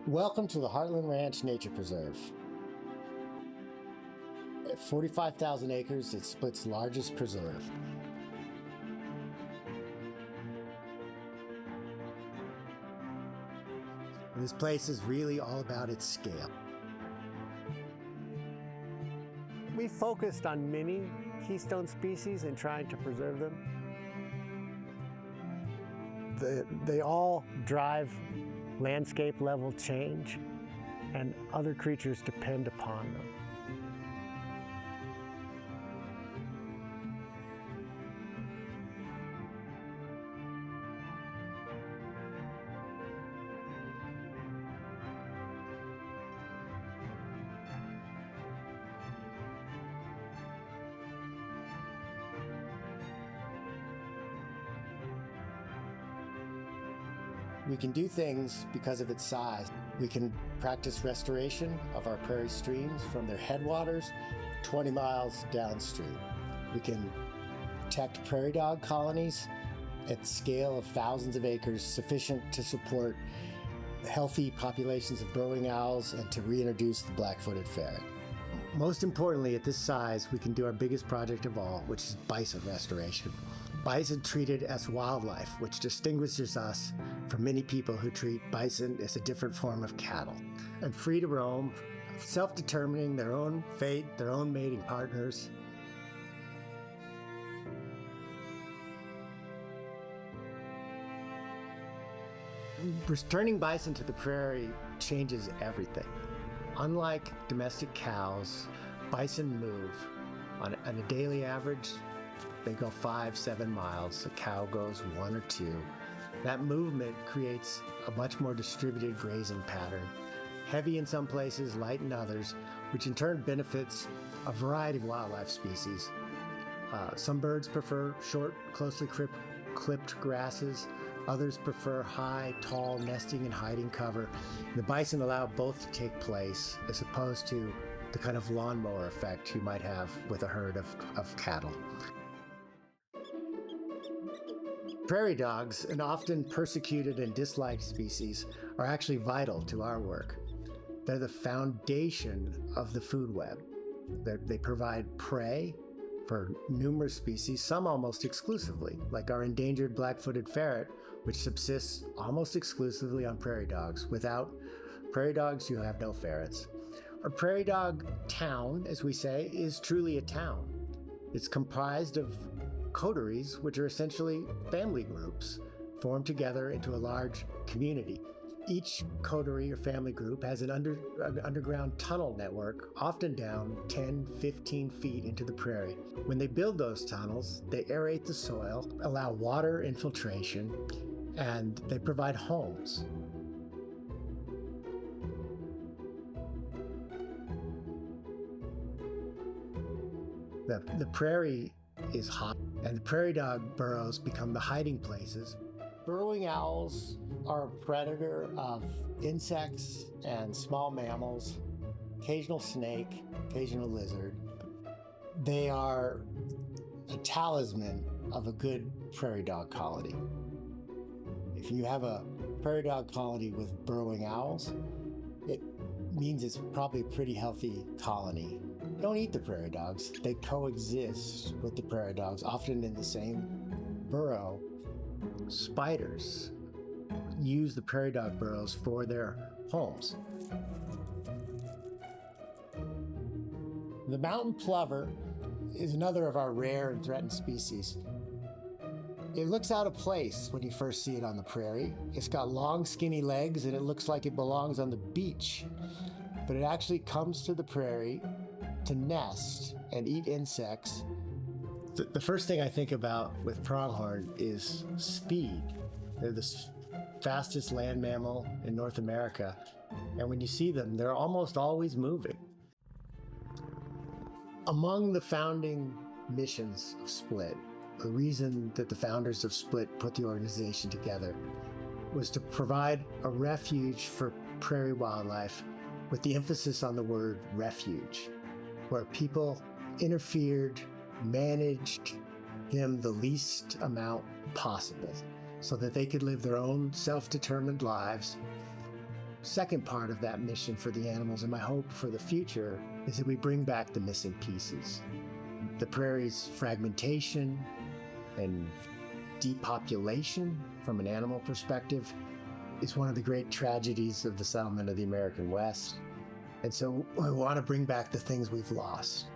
Welcome to the Heartland Ranch Nature Preserve. At 45,000 acres, it's Split's largest preserve. This place is really all about its scale. We focused on many keystone species and trying to preserve them. They all drive landscape level change, and other creatures depend upon them. We can do things because of its size. We can practice restoration of our prairie streams from their headwaters 20 miles downstream. We can protect prairie dog colonies at scale of thousands of acres, sufficient to support healthy populations of burrowing owls and to reintroduce the black-footed ferret. Most importantly, at this size, we can do our biggest project of all, which is bison restoration. Bison treated as wildlife, which distinguishes us from many people who treat bison as a different form of cattle. And free to roam, self-determining their own fate, their own mating partners. Returning bison to the prairie changes everything. Unlike domestic cows, bison move. On a daily average, they go 5-7 miles. A cow goes 1 or 2. That movement creates a much more distributed grazing pattern. Heavy in some places, light in others, which in turn benefits a variety of wildlife species. Some birds prefer short, closely clipped grasses. Others prefer high, tall nesting and hiding cover. The bison allow both to take place, as opposed to the kind of lawnmower effect you might have with a herd of cattle. Prairie dogs, an often persecuted and disliked species, are actually vital to our work. They're the foundation of the food web. They provide prey for numerous species, some almost exclusively, like our endangered black-footed ferret, which subsists almost exclusively on prairie dogs. Without prairie dogs, you have no ferrets. A prairie dog town, as we say, is truly a town. It's comprised of coteries, which are essentially family groups formed together into a large community. Each coterie or family group has an underground tunnel network, often down 10-15 feet into the prairie. When they build those tunnels, they aerate the soil, allow water infiltration, and they provide homes. The prairie is hot, and the prairie dog burrows become the hiding places. Burrowing owls are a predator of insects and small mammals, occasional snake, occasional lizard. They are a talisman of a good prairie dog colony. If you have a prairie dog colony with burrowing owls, it means it's probably a pretty healthy colony. They don't eat the prairie dogs. They coexist with the prairie dogs, often in the same burrow. Spiders use the prairie dog burrows for their homes. The mountain plover is another of our rare and threatened species. It looks out of place when you first see it on the prairie. It's got long, skinny legs, and it looks like it belongs on the beach. But it actually comes to the prairie to nest and eat insects. The first thing I think about with pronghorn is speed. They're the fastest land mammal in North America. And when you see them, they're almost always moving. Among the founding missions of Split, the reason that the founders of Split put the organization together was to provide a refuge for prairie wildlife, with the emphasis on the word refuge, where people interfered, managed them the least amount possible so that they could live their own self-determined lives second part of that mission for the animals and my hope for the future is that we bring back the missing pieces. The prairie's fragmentation and depopulation from an animal perspective is one of the great tragedies of the settlement of the American West. And so we want to bring back the things we've lost.